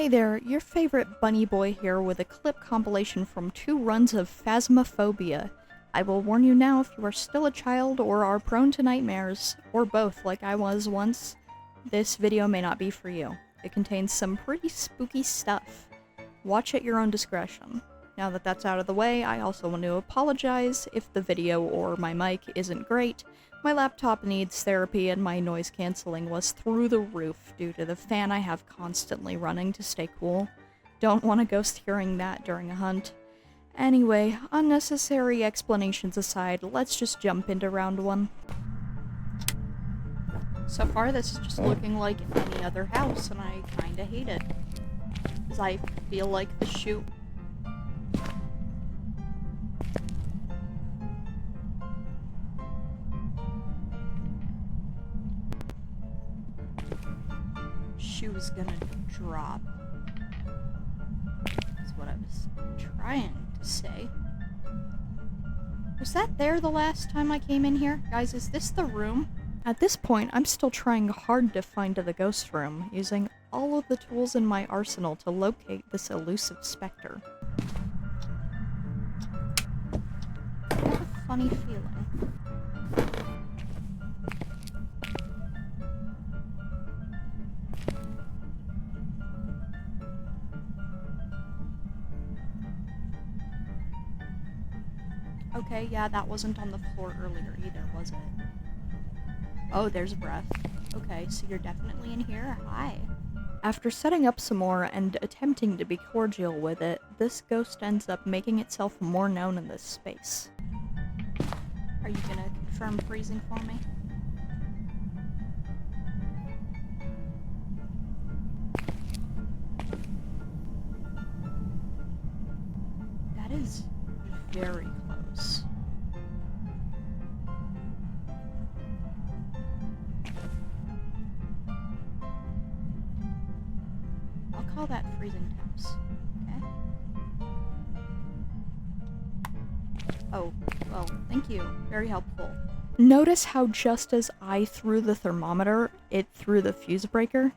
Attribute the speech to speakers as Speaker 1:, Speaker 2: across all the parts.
Speaker 1: Hey there, your favorite bunny boy here with a clip compilation from 2 runs of Phasmophobia. I will warn you now, if you are still a child or are prone to nightmares, or both like I was once, this video may not be for you. It contains some pretty spooky stuff. Watch at your own discretion. Now that that's out of the way, I also want to apologize if the video or my mic isn't great. My laptop needs therapy and my noise cancelling was through the roof due to the fan I have constantly running to stay cool. Don't want a ghost hearing that during a hunt. Anyway, unnecessary explanations aside, let's just jump into round 1. So far this is just looking like any other house and I kinda hate it. Because I feel like the shoe... shoe is gonna drop. That's what I was trying to say. Was that there the last time I came in here? Guys, is this the room? At this point, I'm still trying hard to find the ghost room, using all of the tools in my arsenal to locate this elusive specter. I have a funny feeling. Okay, yeah, that wasn't on the floor earlier either, was it? Oh, there's breath. Okay, so you're definitely in here? Hi. After setting up some more and attempting to be cordial with it, this ghost ends up making itself more known in this space. Are you gonna confirm freezing for me? That is very close. I'll call that freezing temps, okay? Oh, well, thank you. Very helpful. Notice how just as I threw the thermometer, it threw the fuse breaker?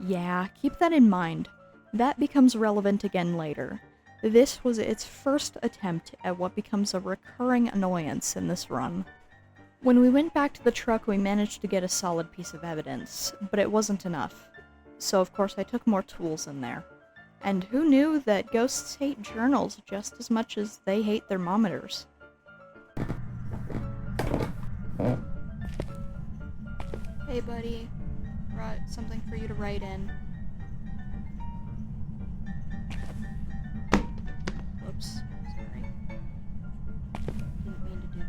Speaker 1: Yeah, keep that in mind. That becomes relevant again later. This was its first attempt at what becomes a recurring annoyance in this run. When we went back to the truck, we managed to get a solid piece of evidence, but it wasn't enough. So of course I took more tools in there. And who knew that ghosts hate journals just as much as they hate thermometers? Hey buddy, brought something for you to write in. Oops, sorry. Didn't mean to do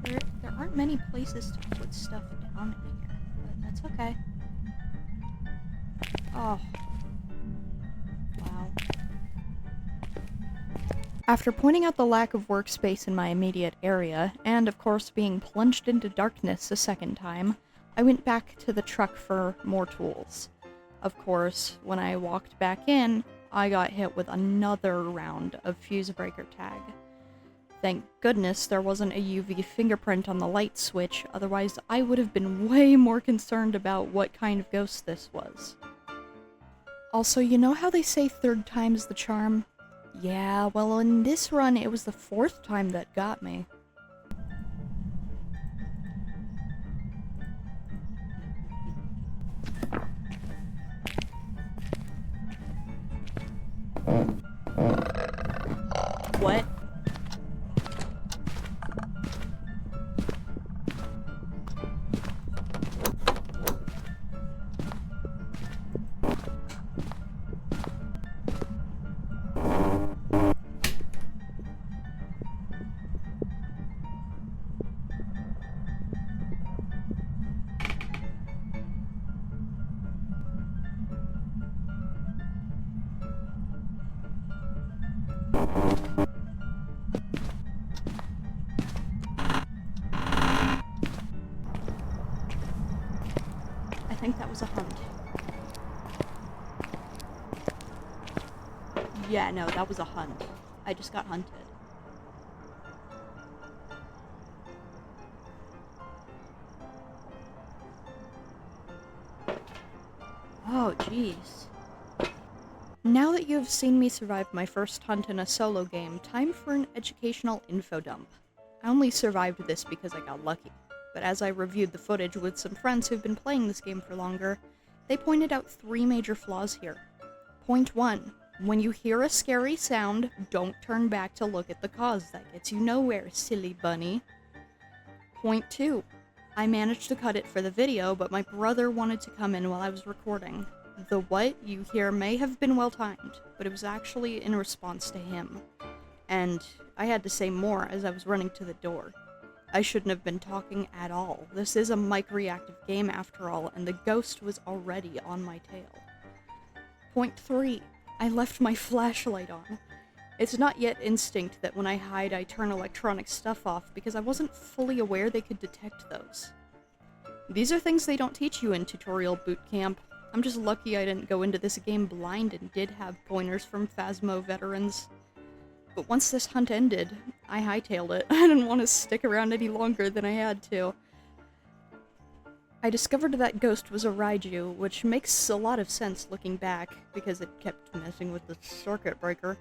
Speaker 1: that. There aren't many places to put stuff down in here, but that's okay. Oh. Wow. After pointing out the lack of workspace in my immediate area, and of course being plunged into darkness a second time, I went back to the truck for more tools. Of course, when I walked back in, I got hit with another round of fuse breaker tag. Thank goodness there wasn't a UV fingerprint on the light switch, otherwise I would have been way more concerned about what kind of ghost this was. Also, you know how they say third time's the charm? Yeah, well in this run it was the 4th time that got me. What? I think that was a hunt. Yeah, no, that was a hunt. I just got hunted. Oh, jeez. Now that you have seen me survive my first hunt in a solo game, time for an educational info dump. I only survived this because I got lucky, but as I reviewed the footage with some friends who've been playing this game for longer, they pointed out 3 major flaws here. Point 1. When you hear a scary sound, don't turn back to look at the cause. That gets you nowhere, silly bunny. Point 2. I managed to cut it for the video, but my brother wanted to come in while I was recording. The what you hear may have been well timed, but it was actually in response to him. And I had to say more as I was running to the door. I shouldn't have been talking at all. This is a mic-reactive game after all, and the ghost was already on my tail. Point 3. I left my flashlight on. It's not yet instinct that when I hide I turn electronic stuff off because I wasn't fully aware they could detect those. These are things they don't teach you in tutorial boot camp. I'm just lucky I didn't go into this game blind and did have pointers from Phasmo veterans. But once this hunt ended, I hightailed it. I didn't want to stick around any longer than I had to. I discovered that ghost was a Raiju, which makes a lot of sense looking back, because it kept messing with the circuit breaker.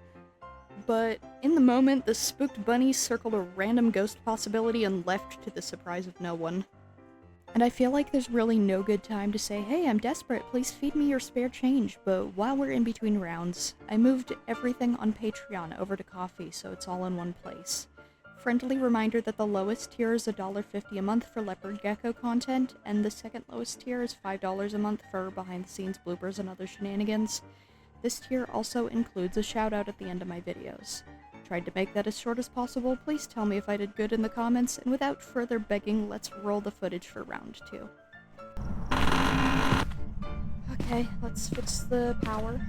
Speaker 1: But in the moment, the spooked bunny circled a random ghost possibility and left to the surprise of no one. And I feel like there's really no good time to say, hey, I'm desperate, please feed me your spare change, but while we're in between rounds, I moved everything on Patreon over to Coffee so it's all in one place. Friendly reminder that the lowest tier is $1.50 a month for Leopard Gecko content, and the second lowest tier is $5 a month for behind-the-scenes bloopers and other shenanigans. This tier also includes a shout-out at the end of my videos. Tried to make that as short as possible. Please tell me if I did good in the comments, and without further begging, let's roll the footage for round 2. Okay, let's fix the power.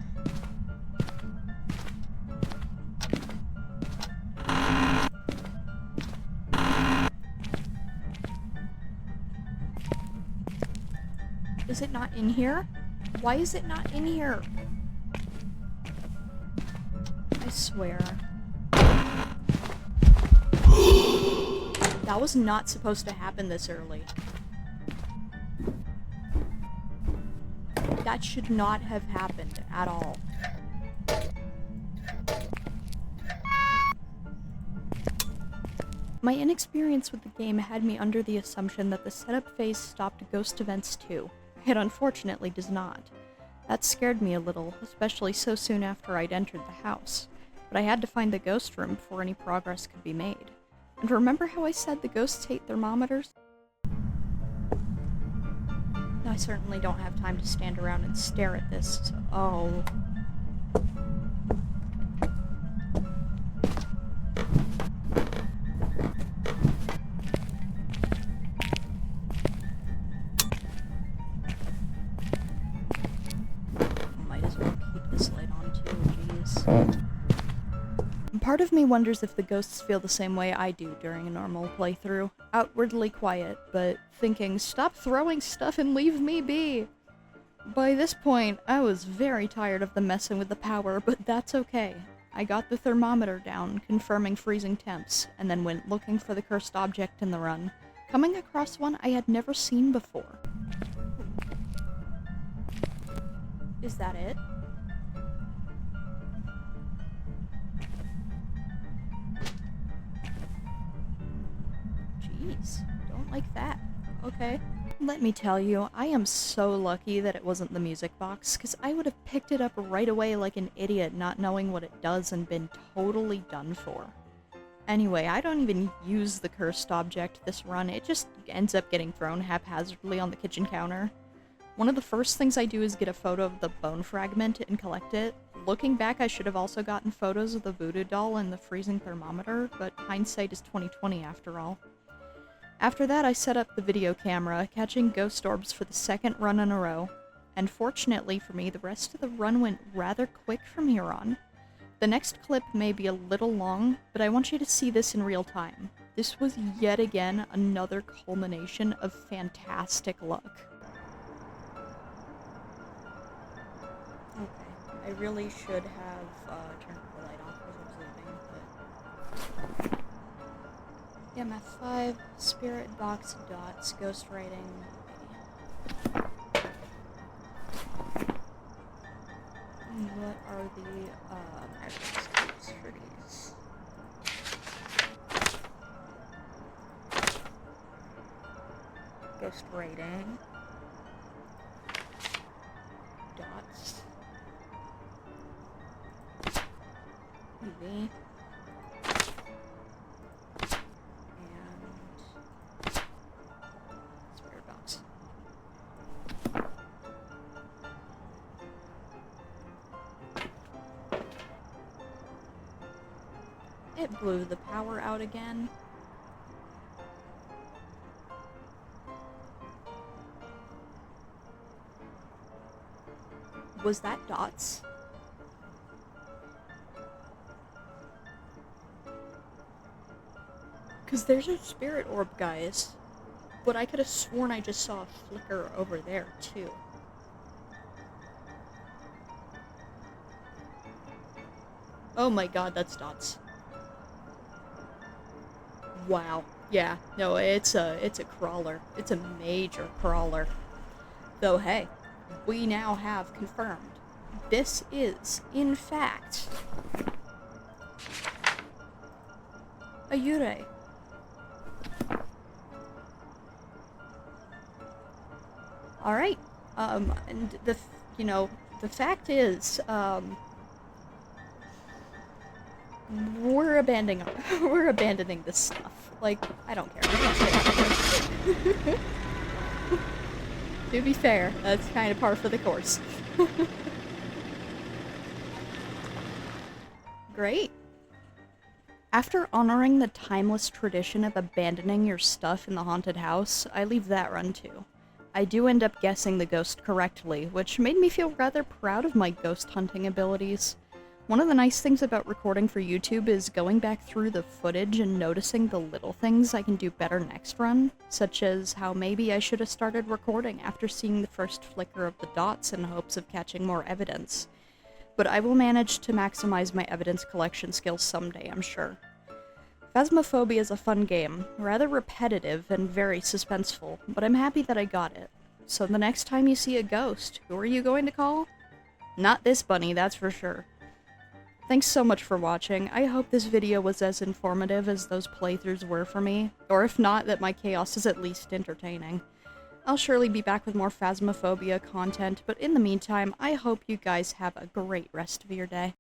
Speaker 1: Is it not in here? Why is it not in here? I swear. That was not supposed to happen this early. That should not have happened at all. My inexperience with the game had me under the assumption that the setup phase stopped ghost events too. It unfortunately does not. That scared me a little, especially so soon after I'd entered the house. But I had to find the ghost room before any progress could be made. And remember how I said the ghosts hate thermometers? I certainly don't have time to stand around and stare at this, so oh. Might as well keep this light on too, jeez. Part of me wonders if the ghosts feel the same way I do during a normal playthrough. Outwardly quiet, but thinking, stop throwing stuff and leave me be! By this point, I was very tired of the messing with the power, but that's okay. I got the thermometer down, confirming freezing temps, and then went looking for the cursed object in the run, coming across one I had never seen before. Is that it? Jeez, don't like that. Okay. Let me tell you, I am so lucky that it wasn't the music box, because I would have picked it up right away like an idiot not knowing what it does and been totally done for. Anyway, I don't even use the cursed object this run, it just ends up getting thrown haphazardly on the kitchen counter. One of the first things I do is get a photo of the bone fragment and collect it. Looking back, I should have also gotten photos of the voodoo doll and the freezing thermometer, but hindsight is 20/20 after all. After that, I set up the video camera, catching ghost orbs for the second run in a row, and fortunately for me, the rest of the run went rather quick from here on. The next clip may be a little long, but I want you to see this in real time. This was yet again another culmination of fantastic luck. Okay, I really should have turned the light off as I was leaving, but... EMF5, Spirit Box Dots, Ghostwriting. escapes for these. Ghost rating. Dots. UV. And spirit box. It blew the power out again. Was that dots? Because there's a spirit orb, guys. But I could have sworn I just saw a flicker over there, too. Oh my god, that's dots. Wow. Yeah, no, it's a crawler. It's a major crawler. Though, hey, we now have confirmed this is, in fact, a Yurei. Alright, and the fact is, we're abandoning this stuff. Like, I don't care. To be fair, that's kind of par for the course. Great. After honoring the timeless tradition of abandoning your stuff in the haunted house, I leave that run too. I do end up guessing the ghost correctly, which made me feel rather proud of my ghost hunting abilities. One of the nice things about recording for YouTube is going back through the footage and noticing the little things I can do better next run, such as how maybe I should have started recording after seeing the first flicker of the dots in hopes of catching more evidence. But I will manage to maximize my evidence collection skills someday, I'm sure. Phasmophobia is a fun game, rather repetitive and very suspenseful, but I'm happy that I got it. So the next time you see a ghost, who are you going to call? Not this bunny, that's for sure. Thanks so much for watching. I hope this video was as informative as those playthroughs were for me, or if not, that my chaos is at least entertaining. I'll surely be back with more Phasmophobia content, but in the meantime, I hope you guys have a great rest of your day.